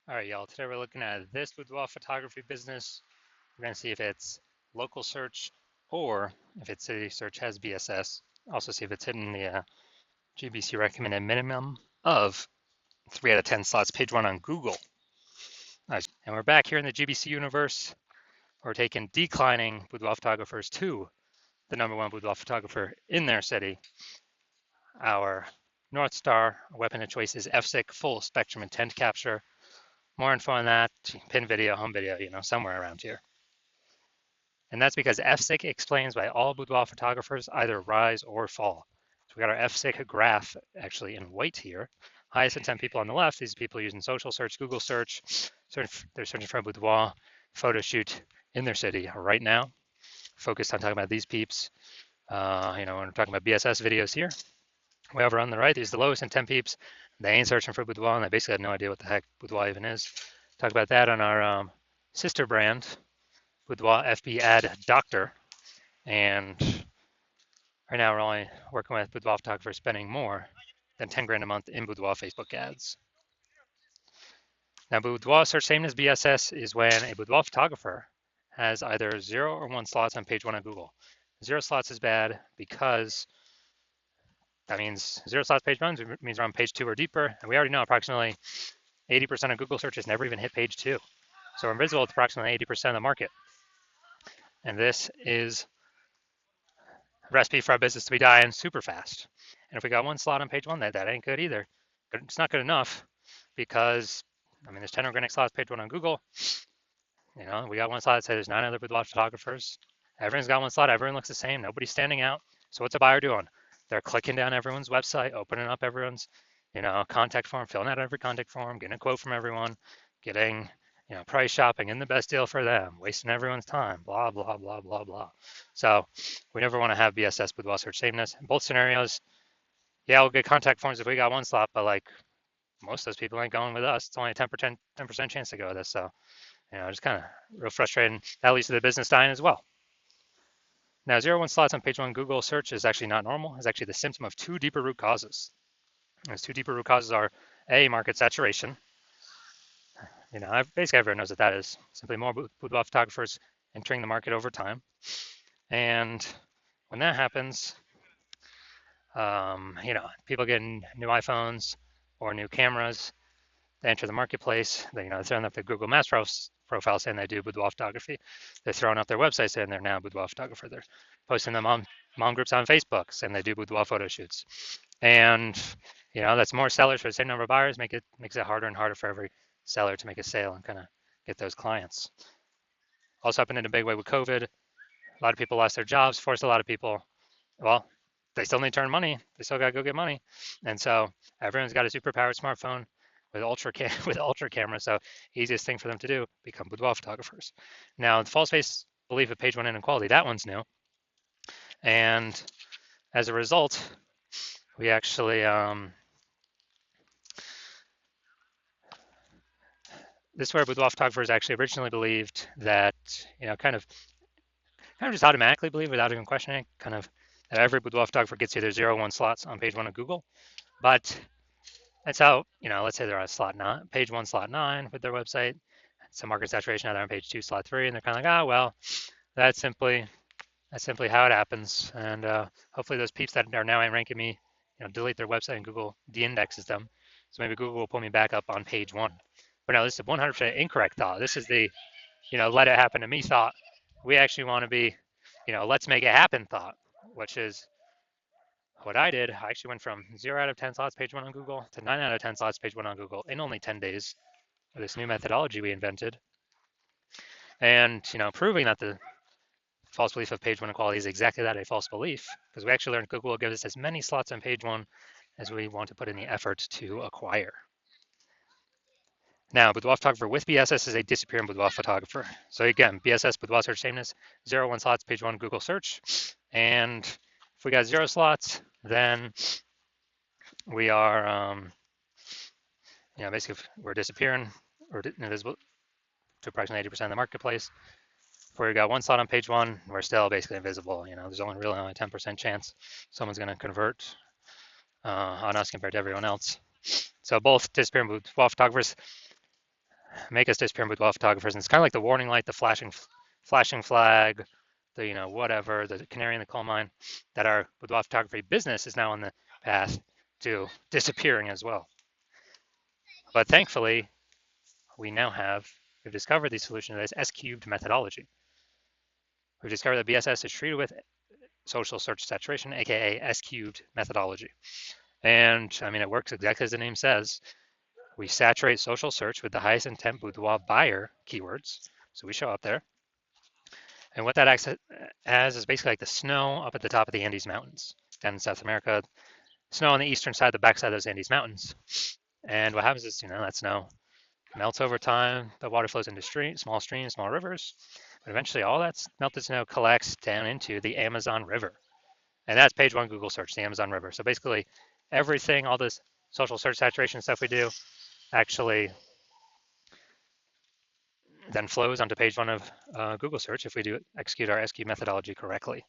All right, y'all. Today we're looking at this boudoir photography business. We're going to see if it's local search or if its city search has BSS. Also see if it's hitting the GBC recommended minimum of 3 out of 10 slots, page 1 on Google. Nice. And we're back here in the GBC universe. We're taking declining boudoir photographers to the #1 boudoir photographer in their city. Our North Star weapon of choice is FSIC full spectrum intent capture. More info on that, pin video, home video, somewhere around here. And that's because FSIC explains why all boudoir photographers either rise or fall. So we got our FSIC graph actually in white here. Highest intent people on the left, these people using social search, Google search, they're searching for a boudoir photo shoot in their city right now. Focused on talking about these peeps. When we're talking about BSS videos here. Way over on the right, these are the lowest intent peeps. They ain't searching for boudoir, and they basically have no idea what the heck boudoir even is. Talk about that on our sister brand, Boudoir FB Ad Doctor. And right now we're only working with boudoir photographers spending more than 10 grand a month in boudoir Facebook ads. Now, boudoir search sameness BSS is when a boudoir photographer has either 0 or 1 slots on page 1 of Google. 0 slots is bad because that means 0 slots page 1 means we're on page 2 or deeper, and we already know approximately 80% of Google searches never even hit page 2. So we're invisible to approximately 80% of the market. And this is a recipe for our business to be dying super fast. And if we got 1 slot on page 1, that ain't good either. It's not good enough because, there's 10 organic slots page 1 on Google. We got 1 slot that says there's 9 other boudoir photographers. Everyone's got 1 slot. Everyone looks the same. Nobody's standing out. So what's a buyer doing? They're clicking down everyone's website, opening up everyone's, contact form, filling out every contact form, getting a quote from everyone, getting, price shopping and the best deal for them, wasting everyone's time, blah, blah, blah, blah, blah. So we never want to have BSS boudoir search sameness. In both scenarios, yeah, we'll get contact forms if we got 1 slot, but like most of those people ain't going with us. It's only a 10% chance to go with us. So, just kind of real frustrating. That leads to the business dying as well. Now, 0-1 slots on page 1 Google search is actually not normal. It's actually the symptom of 2 deeper root causes. Those 2 deeper root causes are A, market saturation. Basically everyone knows what that is. Simply more boudoir photographers entering the market over time. And when that happens, people getting new iPhones or new cameras, they enter the marketplace. They're throwing up their Google Maps profile saying they do boudoir photography. They're throwing up their website saying they're now a boudoir photographer. They're posting them on mom groups on Facebook saying they do boudoir photo shoots. And that's more sellers for the same number of buyers. Makes it harder and harder for every seller to make a sale and kind of get those clients. Also happened in a big way with COVID. A lot of people lost their jobs, forced a lot of people, well, they still need to earn money. They still got to go get money. And so everyone's got a super powered smartphone with ultra camera. So easiest thing for them to do, become boudoir photographers. Now, the false face belief of page 1 inequality, that one's new. And as a result, we actually, this is where boudoir photographers actually originally believed that, kind of just automatically believe without even questioning, kind of that every boudoir photographer gets either 0-1 slots on page 1 of Google. But that's how, let's say they're on slot 9, page 1, slot 9 with their website. Some market saturation, now they're on page 2, slot 3, and they're kind of like, well, that's simply how it happens. And hopefully those peeps that are now ranking me, delete their website and Google de-indexes them. So maybe Google will pull me back up on page 1. But no, this is a 100% incorrect thought. This is the, let it happen to me thought. We actually want to be, let's make it happen thought, which is what I did. I actually went from 0 out of 10 slots page 1 on Google to 9 out of 10 slots page 1 on Google in only 10 days with this new methodology we invented. And, proving that the false belief of page 1 equality is exactly that, a false belief, because we actually learned Google will give us as many slots on page 1 as we want to put in the effort to acquire. Now, boudoir photographer with BSS is a disappearing boudoir photographer. So again, BSS, boudoir search sameness, 0-1 slots, page 1 Google search. And if we got 0 slots, then we are, basically we're disappearing or invisible to approximately 80% of the marketplace. If we got 1 slot on page 1, we're still basically invisible. There's only really a 10% chance someone's going to convert on us compared to everyone else. So both disappearing boudoir photographers, make us disappear in boudoir photographers. And it's kind of like the warning light, the flashing flag, the whatever, the canary in the coal mine, that our boudoir photography business is now on the path to disappearing as well. But thankfully, we've discovered the solution to this S-cubed methodology. We've discovered that BSS is treated with social search saturation, aka S-cubed methodology. And I mean, it works exactly as the name says. We saturate social search with the highest intent boudoir buyer keywords. So we show up there. And what that acts as is basically like the snow up at the top of the Andes Mountains down in South America, snow on the eastern side, the backside of those Andes Mountains. And what happens is, that snow melts over time. The water flows into small streams, small rivers. But eventually all that melted snow collects down into the Amazon River. And that's page one Google search, the Amazon River. So basically everything, all this social search saturation stuff we do actually then flows onto page one of Google search if we execute our SQ methodology correctly.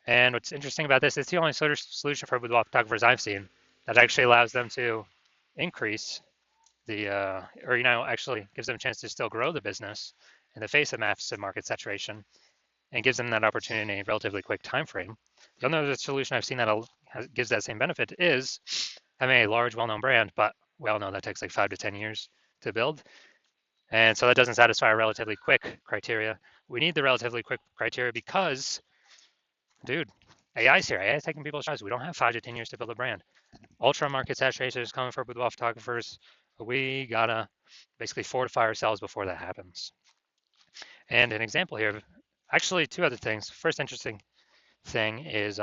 And what's interesting about this, it's the only solution for boudoir photographers I've seen that actually allows them to increase actually gives them a chance to still grow the business in the face of massive market saturation and gives them that opportunity in a relatively quick time frame. The other solution I've seen that gives that same benefit is having a large, well-known brand, but we all know that takes like 5 to 10 years to build. And so that doesn't satisfy our relatively quick criteria. We need the relatively quick criteria because, dude, AI's here. AI is taking people's jobs. We don't have 5 to 10 years to build a brand. Ultra market saturation is coming for boudoir photographers. We gotta basically fortify ourselves before that happens. And an example here, actually 2 other things. First interesting thing is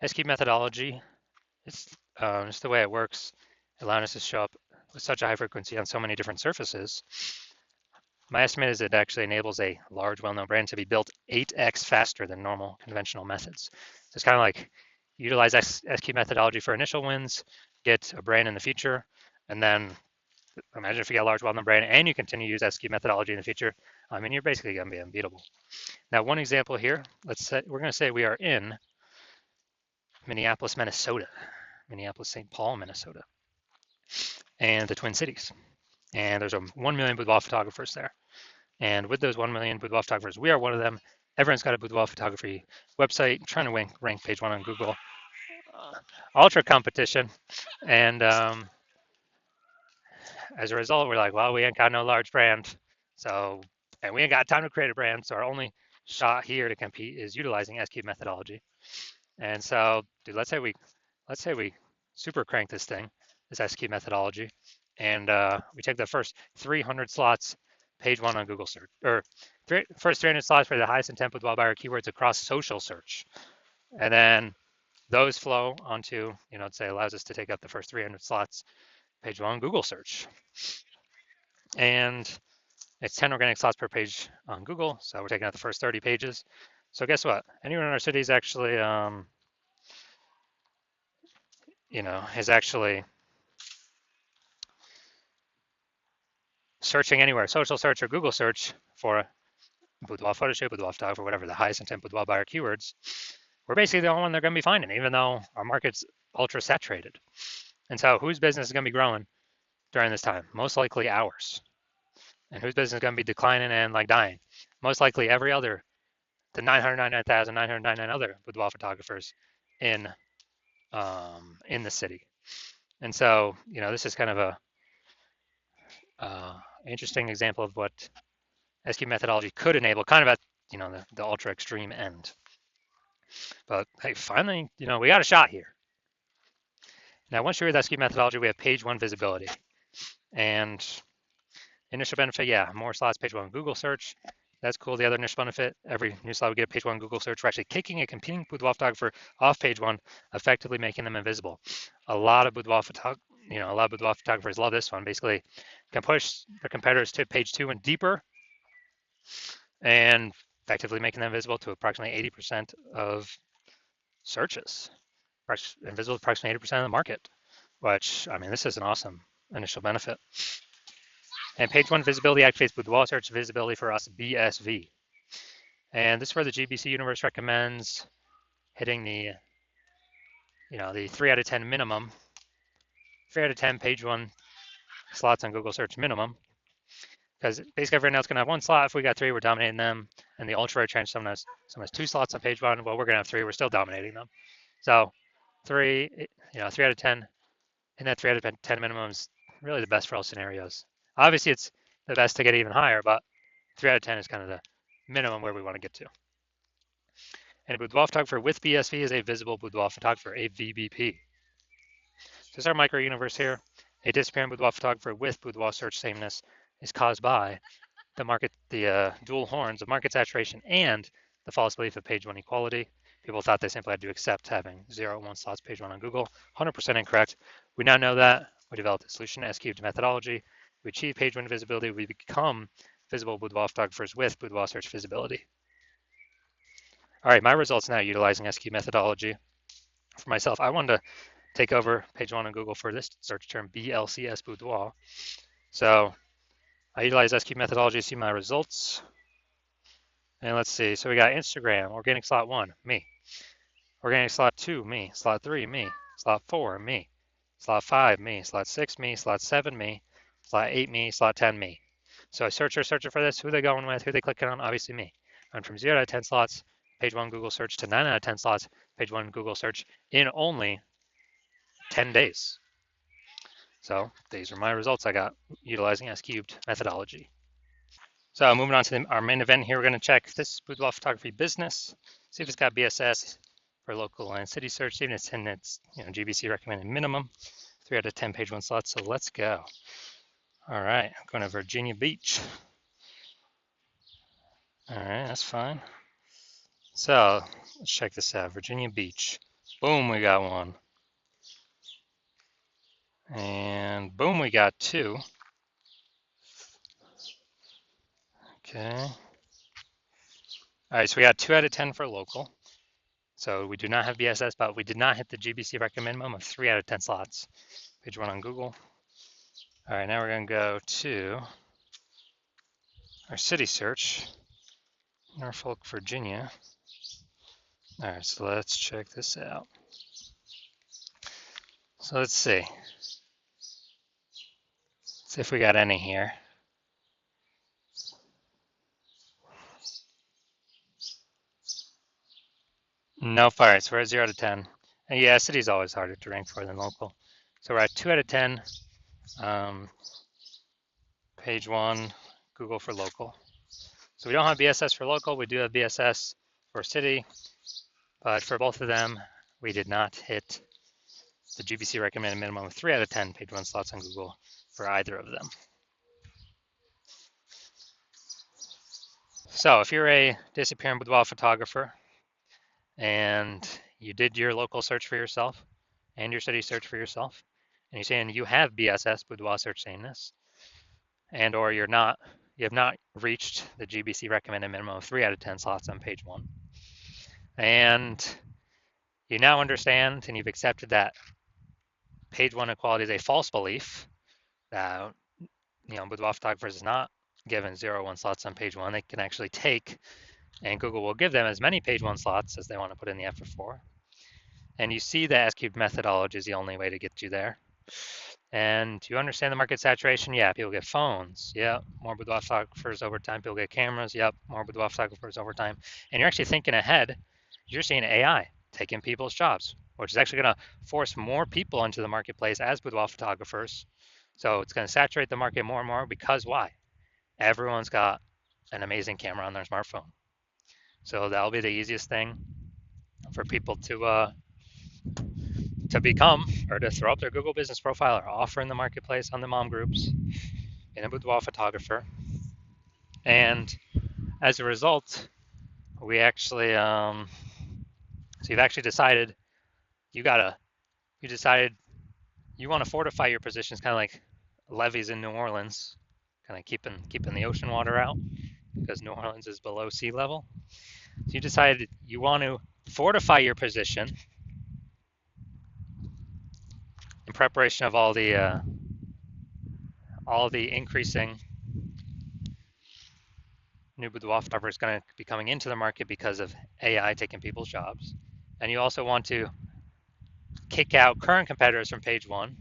SQ methodology. It's just the way it works, allowing us to show up with such a high frequency on so many different surfaces. My estimate is it actually enables a large, well-known brand to be built 8x faster than normal conventional methods. So it's kind of like utilize SQ methodology for initial wins, get a brand in the future, and then imagine if you get a large, well-known brand and you continue to use SQ methodology in the future. I mean, you're basically going to be unbeatable. Now, one example here, we're going to say we are in Minneapolis, Minnesota, Minneapolis-St. Paul, Minnesota, and the Twin Cities. And there's 1 million boudoir photographers there. And with those 1 million boudoir photographers, we are one of them. Everyone's got a boudoir photography website, trying to rank page one on Google. Ultra competition. And as a result, we're like, well, we ain't got no large brand. And we ain't got time to create a brand. So our only shot here to compete is utilizing S-cube methodology. And so, dude, let's say we super crank this S-cube methodology, and we take the first 300 slots, page one on Google search, or first 300 slots for the highest intent boudoir buyer keywords across social search, and then those flow onto, say allows us to take up the first 300 slots, page one on Google search, and it's 10 organic slots per page on Google, so we're taking out the first 30 pages. So guess what? Anyone in our city is actually, is actually searching anywhere, social search or Google search for boudoir photo shoot, boudoir photographer, whatever the highest intent boudoir buyer keywords, we're basically the only one they're going to be finding, even though our market's ultra saturated. And so whose business is going to be growing during this time? Most likely ours. And whose business is going to be declining and like dying? Most likely the 999,999 other boudoir photographers in the city. And so, this is kind of a interesting example of what SQ methodology could enable, kind of at the ultra extreme end. But hey, finally, we got a shot here. Now, once you're with SQ methodology, we have page one visibility. And initial benefit, yeah, more slots, page one Google search. That's cool. The other initial benefit, every new slot we get a page one Google search, we're actually kicking a competing boudoir photographer off page one, effectively making them invisible. A lot of boudoir photographers love this one. Basically, can push their competitors to page two and deeper, and effectively making them visible to approximately 80% of searches, invisible to approximately 80% of the market, which, I mean, this is an awesome initial benefit. And page one visibility activates boudoir search visibility for us, BSV. And this is where the GBC universe recommends hitting the 3 out of 10 minimum, 3 out of 10 page one slots on Google search minimum, because basically everyone else can have one slot. If we got three, we're dominating them. And the ultra range, someone has two slots on page one. Well, we're gonna have three. We're still dominating them. So three, 3 out of 10, and that 3 out of 10 minimum is really the best for all scenarios. Obviously, it's the best to get even higher, but 3 out of 10 is kind of the minimum where we want to get to. And a boudoir photographer with BSV is a visible boudoir photographer, a VBP. This is our micro universe here. A disappearing boudoir photographer with boudoir search sameness is caused by the dual horns of market saturation and the false belief of page one equality. People thought they simply had to accept having 0 and 1 slots page one on Google. 100% incorrect. We now know that. We developed a solution, S-cubed methodology. We achieve page one visibility. We become visible boudoir photographers with boudoir search visibility. All right, my results now utilizing S-cubed methodology. For myself, I wanted to take over page one on Google for this search term, BLCS boudoir. So I utilize S-cubed methodology to see my results. And let's see, so we got Instagram, organic slot 1, me. Organic slot 2, me. Slot 3, me. Slot 4, me. Slot 5, me. Slot 6, me. Slot 7, me. Slot 8, me. Slot 10, me. So I searcher for this, who they going with, who they clicking on, obviously me. I went from 0 out of 10 slots, page 1 Google search, to 9 out of 10 slots, page 1 Google search in only 10 days. So these are my results I got utilizing S-cubed methodology. So moving on to our main event here, we're going to check this boudoir photography business, see if it's got BSS for local and city search, even if it's in its GBC recommended minimum, 3 out of 10 page one slots. So let's go. All right, I'm going to Virginia Beach. All right, that's fine. So let's check this out. Virginia Beach. Boom, we got one. And boom, we got two. Okay. All right, so we got 2 out of 10 for local. So we do not have BSS, but we did not hit the GBC recommend minimum of 3 out of 10 slots. Page one on Google. All right, now we're going to go to our city search, Norfolk, Virginia. All right, so let's check this out. So let's see. Let's see if we got any here. Nope. All right, so we're at 0 out of 10. And yeah, city's always harder to rank for than local. So we're at 2 out of 10. Page one, Google for local. So we don't have BSS for local. We do have BSS for city. But for both of them, we did not hit the GBC recommended minimum of 3 out of 10 page one slots on Google for either of them. So if you're a disappearing boudoir photographer and you did your local search for yourself and your city search for yourself, and you're saying you have BSS, boudoir search sameness, and or you have not reached the GBC recommended minimum of 3 out of 10 slots on page one, and you now understand and you've accepted that page one equality is a false belief, that boudoir photographers is not given 0, 1 slots on page one. They can actually take, and Google will give them as many page one slots as they want to put in the effort for. And you see the S-cubed methodology is the only way to get you there. And you understand the market saturation? Yeah, people get phones. Yeah, more boudoir photographers over time. People get cameras. Yep, more boudoir photographers over time. And you're actually thinking ahead. You're seeing AI taking people's jobs, which is actually going to force more people into the marketplace as boudoir photographers. So it's going to saturate the market more and more because why? Everyone's got an amazing camera on their smartphone. So that'll be the easiest thing for people to become, or to throw up their Google business profile or offer in the marketplace on the mom groups in a boudoir photographer. And as a result, we actually, so you've actually decided you decided you want to fortify your positions, kind of like levees in New Orleans, kind of keeping the ocean water out because New Orleans is below sea level. So you decided you want to fortify your position in preparation of all the increasing new boudoir photographers going to be coming into the market because of AI taking people's jobs. And you also want to kick out current competitors from page one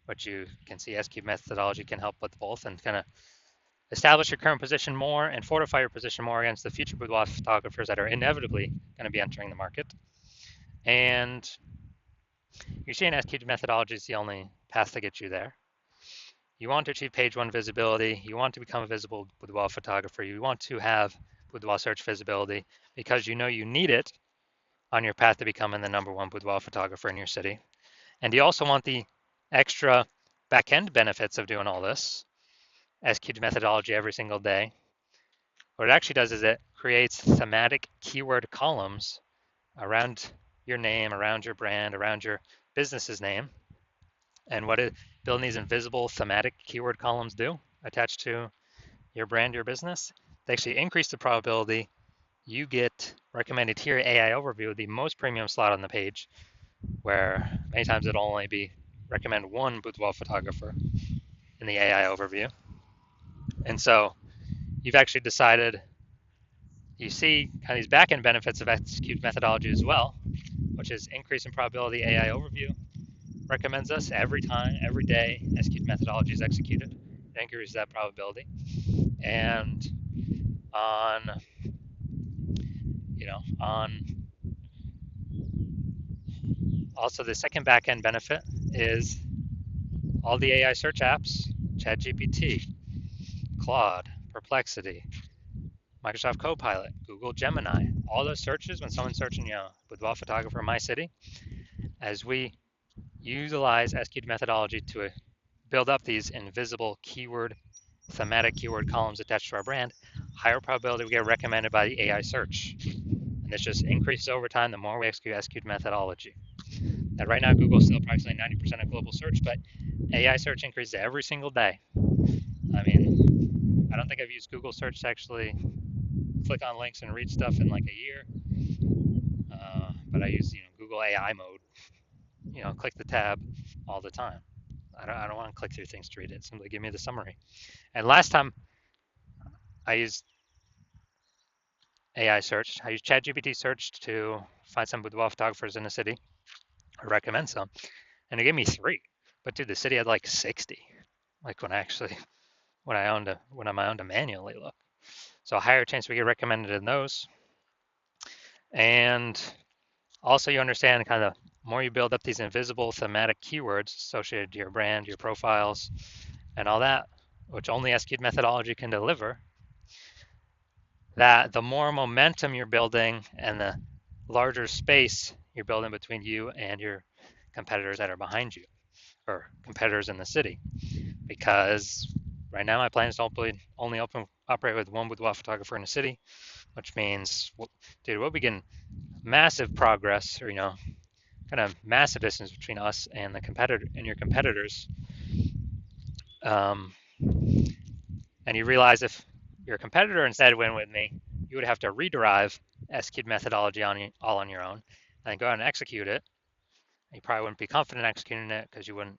but you can see S-cube methodology can help with both and kind of establish your current position more and fortify your position more against the future boudoir photographers that are inevitably going to be entering the market. And you're seeing S-cube methodology is the only path to get you there. You want to achieve page one visibility. You want to become a visible boudoir photographer. You want to have boudoir search visibility because you know you need it on your path to becoming the #1 boudoir photographer in your city. And you also want the extra back-end benefits of doing all this, S-cube methodology every single day. What it actually does is it creates thematic keyword columns around your name, around your brand, around your business's name. And what building these invisible thematic keyword columns do attached to your brand, your business, they actually increase the probability you get recommended here AI overview, the most premium slot on the page, where many times it'll only be recommend one boudoir photographer in the AI overview. And so you've actually decided, you see kind of these back-end benefits of S-cube methodology as well, which is increase in probability AI overview recommends us every time, every day S-cube methodology is executed. It increases that probability. And on also the second back-end benefit is all the AI search apps, ChatGPT, Claude, Perplexity, Microsoft Copilot, Google Gemini, all those searches when someone's searching, boudoir photographer in my city, as we utilize S-cube methodology to build up these invisible thematic keyword columns attached to our brand, higher probability we get recommended by the AI search. And this just increases over time the more we execute S-cube methodology. And right now, Google's still approximately 90% of global search, but AI search increases every single day. I mean, I don't think I've used Google search to actually click on links and read stuff in like a year. But I use Google AI mode, click the tab all the time. I don't want to click through things to read it. Simply give me the summary. And last time I used AI search, I used ChatGPT search to find some boudoir photographers in the city or recommend some, and it gave me 3. But dude, the city had like 60. Like when I owned to manually look. So a higher chance we get recommended in those. And also you understand kind of more you build up these invisible thematic keywords associated to your brand, your profiles, and all that, which only S-cube methodology can deliver, that the more momentum you're building and the larger space you're building between you and your competitors that are behind you, or competitors in the city. Because right now my plan is to only operate with one boudoir photographer in the city, which means, dude, we'll be getting massive progress, or kind of massive distance between us and your competitors. And you realize if your competitor instead went with me, you would have to rederive S-cube methodology all on your own, and go out and execute it. You probably wouldn't be confident executing it because you wouldn't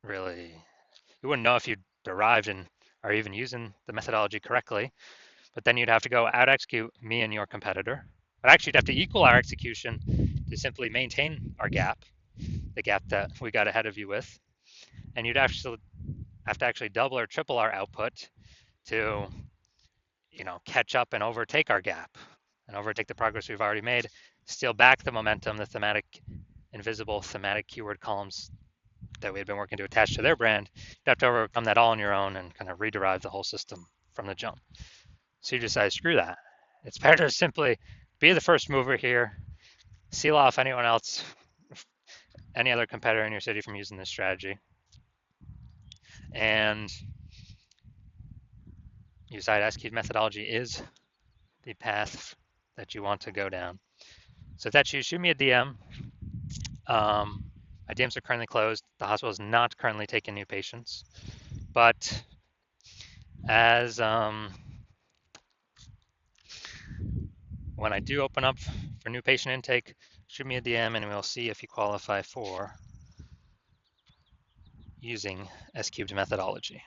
know if you derived and are even using the methodology correctly. But then you'd have to go out execute me and your competitor. But actually, you'd have to equal our execution to simply maintain our gap, the gap that we got ahead of you with. And you'd have to actually double or triple our output to, catch up and overtake our gap and overtake the progress we've already made, steal back the momentum, the invisible thematic keyword columns that we had been working to attach to their brand. You'd have to overcome that all on your own and kind of rederive the whole system from the jump. So you decide, screw that. It's better to simply be the first mover here, seal off anyone else, any other competitor in your city from using this strategy. And you decide S-cube methodology is the path that you want to go down. So if that's you, shoot me a DM. My DMs are currently closed. The hospital is not currently taking new patients. But as when I do open up for new patient intake, shoot me a DM and we'll see if you qualify for using S-cubed methodology.